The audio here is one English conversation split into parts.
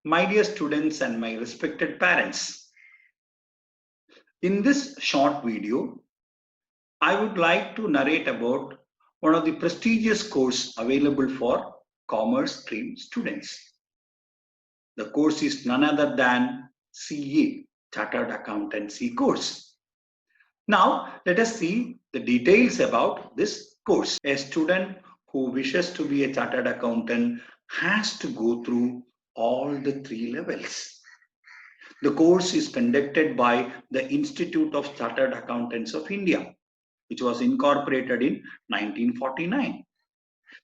My dear students and my respected parents, in this short video, I would like to narrate about one of the prestigious courses available for commerce stream students. The course is none other than CA, Chartered Accountancy course. Now, let us see the details about this course. A student who wishes to be a chartered accountant has to go through all the three levels. The course is conducted by the Institute of Chartered Accountants of India, which was incorporated in 1949.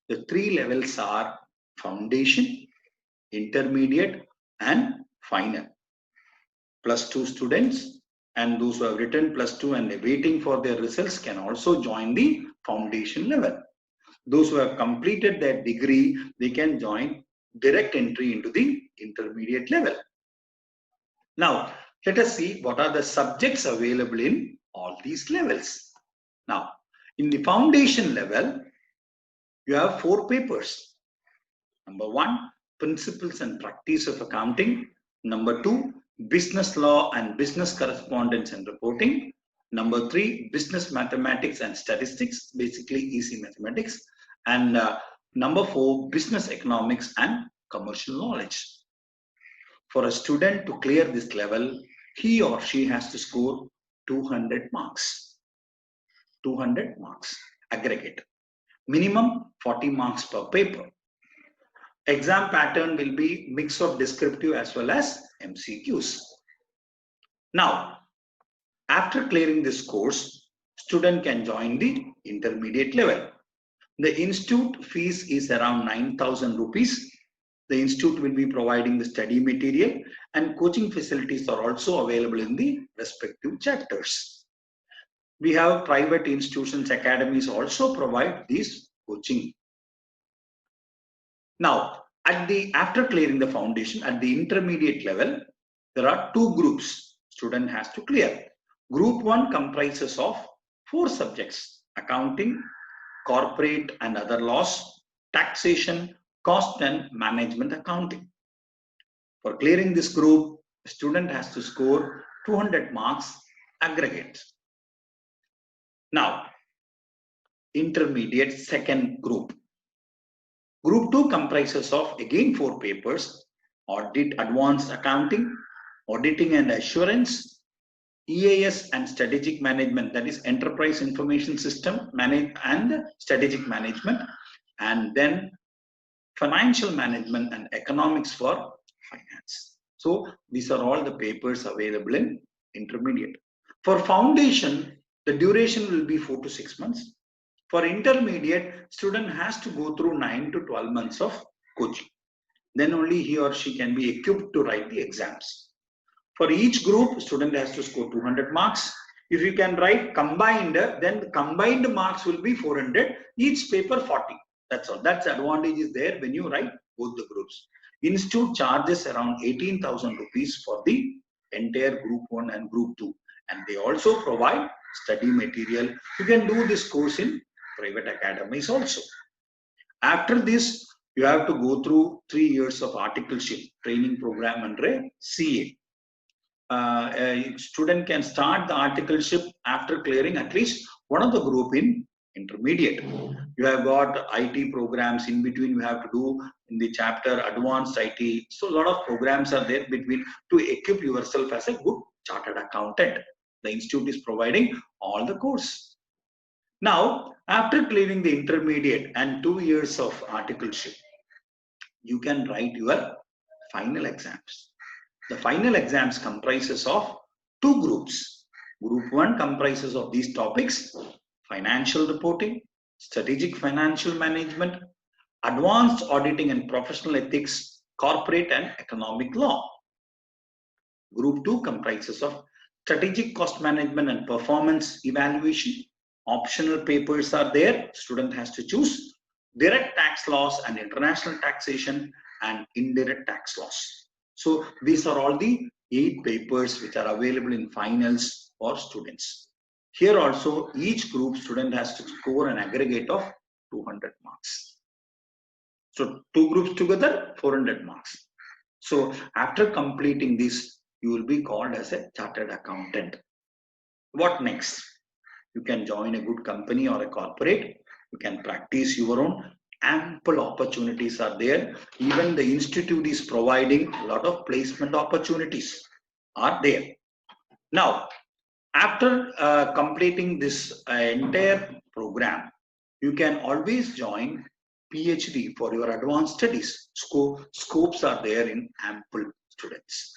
The three levels are foundation, intermediate, and final. Plus 2 students and those who have written plus 2 and waiting for their results can also join the foundation level. Those who have completed their degree, they can join direct entry into the intermediate level. Now, let us see what are the subjects available in all these levels. Now, in the foundation level, you have 4 papers. Number 1, Principles and Practice of Accounting. Number 2, Business Law and Business Correspondence and Reporting. Number 3, Business Mathematics and Statistics, basically easy mathematics. And number 4, Business Economics and Commercial Knowledge. For a student to clear this level, he or she has to score 200 marks. 200 marks aggregate. Minimum 40 marks per paper. Exam pattern will be mix of descriptive as well as MCQs. Now, after clearing this course, student can join the intermediate level. The institute fees is around 9,000 rupees. The institute will be providing the study material and coaching facilities are also available in the respective chapters. We have private institutions, academies also provide this coaching. Now, after clearing the foundation, at the intermediate level, there are 2 groups student has to clear. Group 1 comprises of 4 subjects: accounting, corporate and other laws, taxation, cost and management accounting. For clearing this group, the student has to score 200 marks aggregate. Now, intermediate second group. Group 2 comprises of again 4 papers: audit, advanced accounting, auditing and assurance, EAS and strategic management, that is enterprise information system and strategic management, and then financial management and economics for finance. So these are all the papers available in intermediate. For foundation, the duration will be 4 to 6 months. For intermediate, student has to go through 9 to 12 months of coaching. Then only he or she can be equipped to write the exams. For each group, student has to score 200 marks. If you can write combined, then the combined marks will be 400, each paper 40. That's all. That's the advantage is there when you write both the groups. Institute charges around 18,000 rupees for the entire group 1 and group 2. And they also provide study material. You can do this course in private academies also. After this, you have to go through 3 years of articleship training program under CA. A student can start the articleship after clearing at least one of the group in intermediate. You have got IT programs in between you have to do in the chapter advanced IT. So a lot of programs are there between to equip yourself as a good chartered accountant. The institute is providing all the course. Now, after clearing the intermediate and 2 years of articleship, you can write your final exams. The final exams comprises of 2 groups. Group 1 comprises of these topics: financial reporting, strategic financial management, advanced auditing and professional ethics, corporate and economic law. Group 2 comprises of strategic cost management and performance evaluation. Optional papers are there. Student has to choose direct tax laws and international taxation and indirect tax laws. So these are all the 8 papers which are available in finals for students. Here also each group student has to score an aggregate of 200 marks. So 2 groups together 400 marks. So after completing this, you will be called as a chartered accountant. What next? You can join a good company or a corporate. You can practice your own. Ample opportunities are there. Even the institute is providing a lot of placement opportunities are there. Now, after completing this entire program, you can always join PhD for your advanced studies. Scopes are there in ample, students.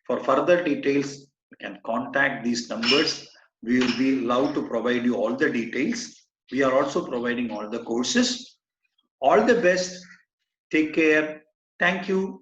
For further details, you can contact these numbers. We will be allowed to provide you all the details. We are also providing all the courses. All the best. Take care. Thank you.